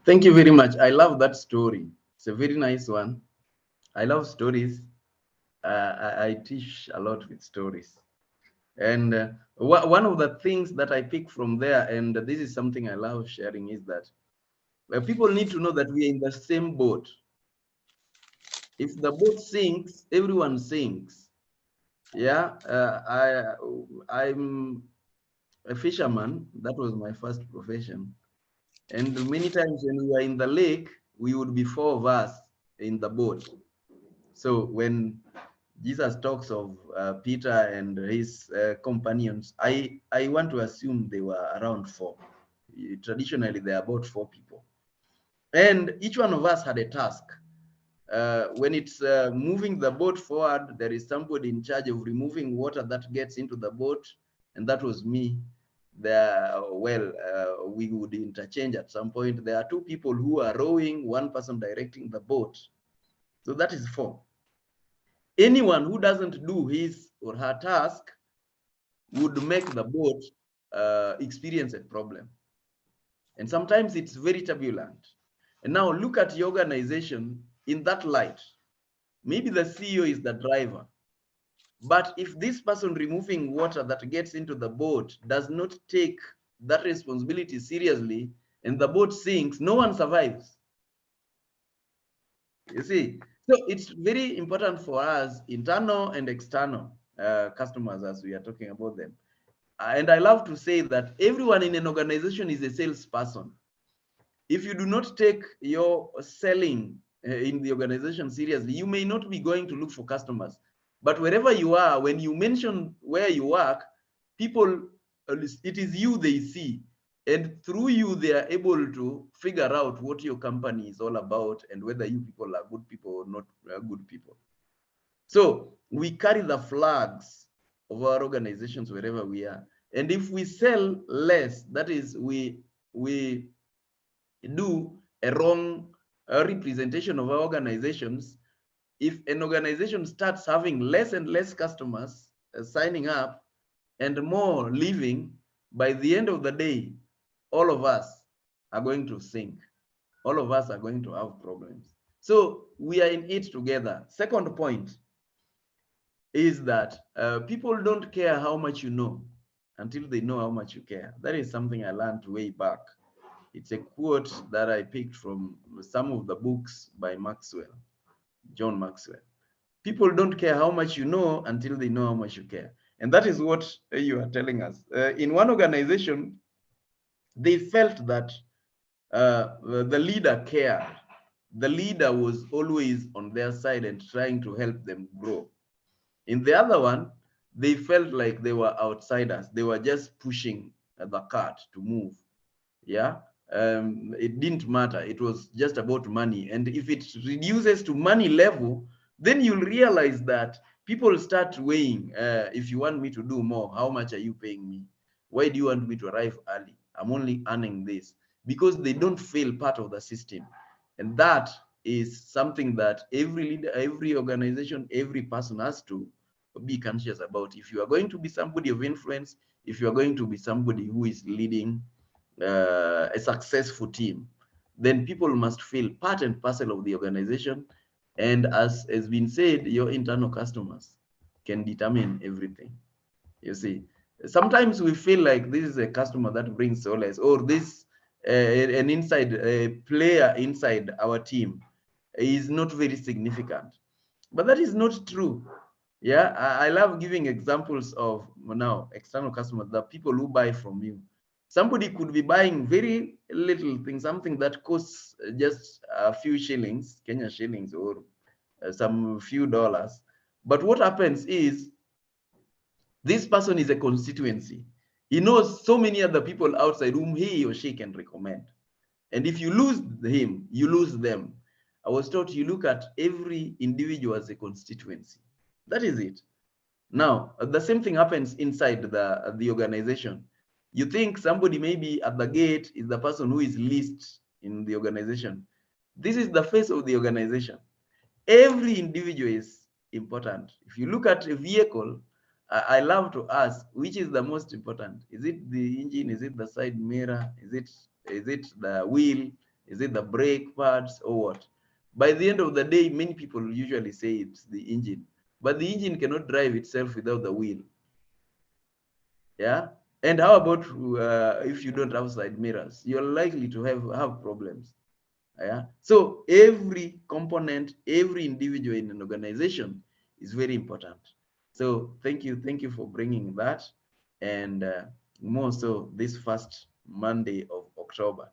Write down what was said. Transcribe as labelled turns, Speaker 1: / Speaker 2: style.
Speaker 1: Thank you very much. I love that story. It's a very nice one. I love stories. I teach a lot with stories. And one of the things that I pick from there, and this is something I love sharing, is that people need to know that we are in the same boat. If the boat sinks, everyone sinks. Yeah, I'm a fisherman. That was my first profession. And many times when we were in the lake, we would be four of us in the boat. So when Jesus talks of Peter and his companions, I want to assume they were around four. Traditionally, there are about four people. And each one of us had a task. When it's moving the boat forward, there is somebody in charge of removing water that gets into the boat, and that was me. We would interchange at some point. There are two people who are rowing, one person directing the boat. So that is four. Anyone who doesn't do his or her task would make the boat experience a problem. And sometimes it's very turbulent. And now look at your organization in that light. Maybe the CEO is the driver. But if this person removing water that gets into the boat does not take that responsibility seriously and the boat sinks, no one survives. You see, so it's very important for us, internal and external customers, as we are talking about them. And I love to say that everyone in an organization is a salesperson. If you do not take your selling in the organization seriously, you may not be going to look for customers. But wherever you are, when you mention where you work, people, it is you they see. And through you, they are able to figure out what your company is all about and whether you people are good people or not good people. So we carry the flags of our organizations wherever we are. And if we sell less, that is, we do a wrong representation of our organizations, if an organization starts having less and less customers signing up and more leaving, by the end of the day, all of us are going to sink. All of us are going to have problems. So we are in it together. Second point is that people don't care how much you know until they know how much you care. That is something I learned way back. It's a quote that I picked from some of the books by Maxwell, John Maxwell. People don't care how much you know until they know how much you care. And that is what you are telling us. In one organization, they felt that the leader cared. The leader was always on their side and trying to help them grow. In the other one, they felt like they were outsiders. They were just pushing the cart to move. Yeah, it didn't matter. It was just about money. And if it reduces to money level, then you'll realize that people start weighing, if you want me to do more, how much are you paying me? Why do you want me to arrive early? I'm only earning this, because they don't feel part of the system. And that is something that every leader, every organization, every person has to be conscious about. If you are going to be somebody of influence, if you are going to be somebody who is leading a successful team, then people must feel part and parcel of the organization. And as has been said, your internal customers can determine everything. You see, sometimes we feel like this is a customer that brings solace, or this an inside player inside our team is not very significant, but that is not true. Yeah, I love giving examples of now external customers, the people who buy from you. Somebody could be buying very little thing, something that costs just a few shillings, Kenya shillings, or some few dollars. But what happens is this person is a constituency. He knows so many other people outside whom he or she can recommend. And if you lose him, you lose them. I was taught you look at every individual as a constituency. That is it. Now, the same thing happens inside the organization. You think somebody maybe at the gate is the person who is least in the organization. This is the face of the organization. Every individual is important. If you look at a vehicle, I love to ask, which is the most important? Is it the engine? Is it the side mirror? Is it the wheel? Is it the brake pads or what? By the end of the day, many people usually say it's the engine, but the engine cannot drive itself without the wheel. Yeah. And how about if you don't have side mirrors? You're likely to have problems. Yeah. So every component, every individual in an organization is very important. So thank you for bringing that, and more so this first Monday of October.